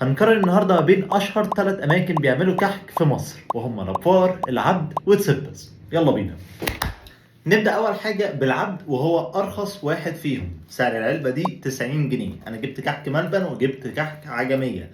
هنقارن النهارده ما بين اشهر 3 اماكن بيعملوا كحك في مصر، وهم لابوار، العبد، وتسبس. يلا بينا. نبدا اول حاجه بالعبد، وهو ارخص واحد فيهم. سعر العلبه دي 90 جنيه. انا جبت كحك ملبن وجبت كحك عجميه.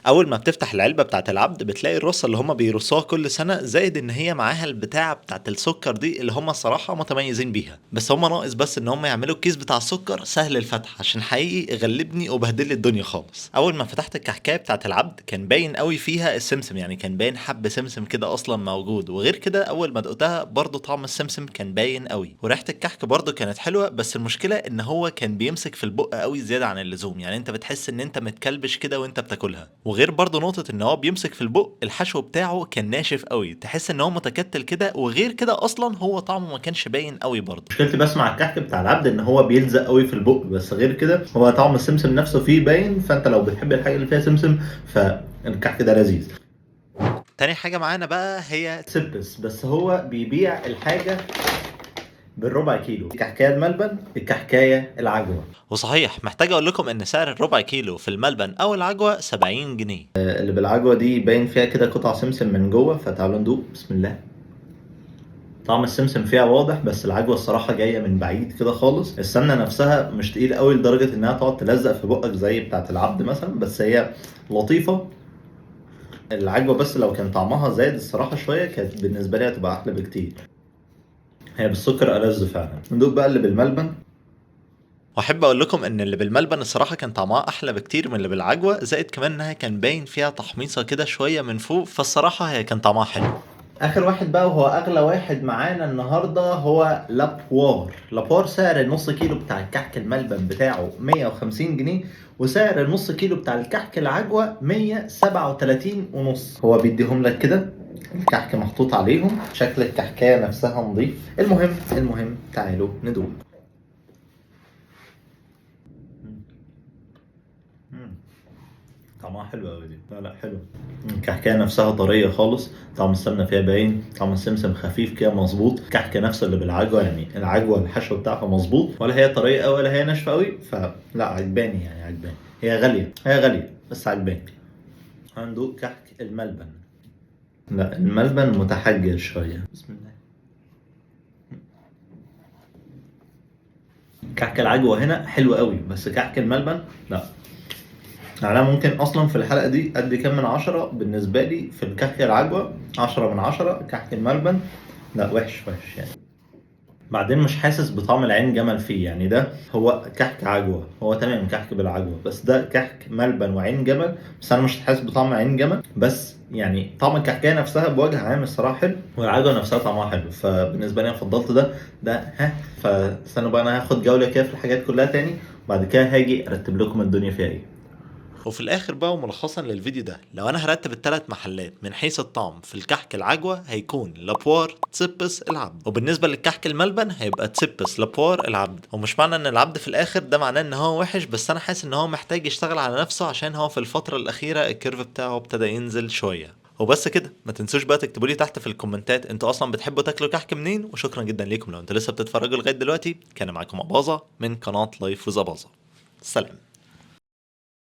اول ما بتفتح العلبه بتاعت العبد بتلاقي الرصه اللي هم بيرصوها كل سنه، زائد ان هي معاها البتاعه بتاعت السكر دي اللي هم الصراحه متميزين بيها. بس هم ناقص بس ان هم يعملوا الكيس بتاع السكر سهل الفتح، عشان حقيقي غلبني وبهدل لي الدنيا خالص. اول ما فتحت الكحكايه بتاعت العبد كان باين قوي فيها السمسم، يعني كان باين حب سمسم كده اصلا موجود. وغير كده اول ما دقتها برضو طعم السمسم كان باين قوي، وريحه الكحك برضو كانت حلوه. بس المشكله ان هو كان بيمسك في البق قوي زياده عن اللزوم، يعني انت بتحس ان انت متكلبش كده وانت بتاكلها. وغير برضو نقطه ان هو بيمسك في البق، الحشو بتاعه كان ناشف قوي، تحس ان هو متكتل كده. وغير كده اصلا هو طعمه ما كانش باين قوي برضه. مشكلتي بس مع الكحك بتاع العبد ان هو بيلزق قوي في البق، بس غير كده هو طعم السمسم نفسه فيه باين. فانت لو بتحب الحاجه اللي فيها سمسم فالكحك ده لذيذ. تاني حاجه معانا بقى هي سبس، بس هو بيبيع الحاجه بالربع كيلو. الكحكايه الملبن، الكحكايه العجوه. وصحيح محتاج اقول لكم ان سعر الربع كيلو في الملبن او العجوه 70 جنيه. اللي بالعجوه دي باين فيها كده قطع سمسم من جوه، فتعالوا ندوق. بسم الله. طعم السمسم فيها واضح، بس العجوه الصراحه جايه من بعيد كده خالص. السمنه نفسها مش تقيل قوي لدرجه انها تقعد تلزق في بقك زي بتاعه العبد مثلا، بس هي لطيفه. العجوه بس لو كان طعمها زايد الصراحه شويه كانت بالنسبه لي هتبقى احلى بكتير. هي بالسكر ألذ فعلا. ندوق بقى اللي بالملبن. واحب اقول لكم ان اللي بالملبن الصراحه كان طعمها احلى بكتير من اللي بالعجوه، زائد كمان انها كان باين فيها تحميصه كده شويه من فوق، فالصراحه هي كان طعمها حلو. اخر واحد بقى وهو اغلى واحد معانا النهارده هو لابوار. لابوار سعر النص كيلو بتاع الكحك الملبن بتاعه 150 جنيه، وسعر النص كيلو بتاع الكحك العجوه 137 ونص. هو بيديهم لك كده الكحك محطوط عليهم، شكل الكحكايه نفسها نظيف. المهم تعالوا ندوق. طعمها حلو قوي دي. لا حلو. الكحكايه نفسها طريه خالص، طعم السمنه فيها باين، طعم السمسم خفيف كده مظبوط. الكحكه نفسه اللي بالعجوه، يعني العجوه الحشو بتاعها مظبوط، ولا هي طريه قوي ولا هي ناشفه قوي. فلا عجباني، يعني عجباني. هي غاليه بس عجباني. هندوق كحك الملبن. لا الملبن متحجر شويه. بسم الله. كحك العجوه هنا حلو قوي، بس كحك الملبن لا. يعني انا ممكن اصلا في الحلقه دي ادي كام من 10 بالنسبه لي في الكحك العجوه. 10 من 10. كحك الملبن لا، وحش يعني. بعدين مش حاسس بطعم العين جمل فيه. يعني ده هو كحك عجوه، هو تمام كحك بالعجوه، بس ده كحك ملبن وعين جمل. بس انا مش حاسس بطعم عين جمل. بس يعني طعم الكحكايه نفسها بوجه عام الصراحه حلو، والعجوه نفسها طعمها حلو. فبالنسبه لي انا فضلت ده ها. فاستنوا بقى، انا هاخد جوله كده في الحاجات كلها تاني، وبعد كده هاجي ارتب لكم الدنيا فيها ايه. وفي الاخر بقى وملخصا للفيديو ده، لو انا هرتب الثلاث محلات من حيث الطعم في الكحك العجوه هيكون لابوار، تسبس، العبد. وبالنسبه للكحك الملبن هيبقى تسبس، لابوار، العبد. ومش معنى ان العبد في الاخر ده معناه ان هو وحش، بس انا حاسس ان هو محتاج يشتغل على نفسه، عشان هو في الفتره الاخيره الكيرف بتاعه ابتدى ينزل شويه. وبس كده. ما تنسوش بقى تكتبوا لي تحت في الكومنتات انتوا اصلا بتحبوا تاكلوا كحك منين. وشكرا جدا ليكم لو انتوا لسه بتتفرجوا لغايه دلوقتي. كان معاكم اباظه من قناه لايف وز اباظه. سلام.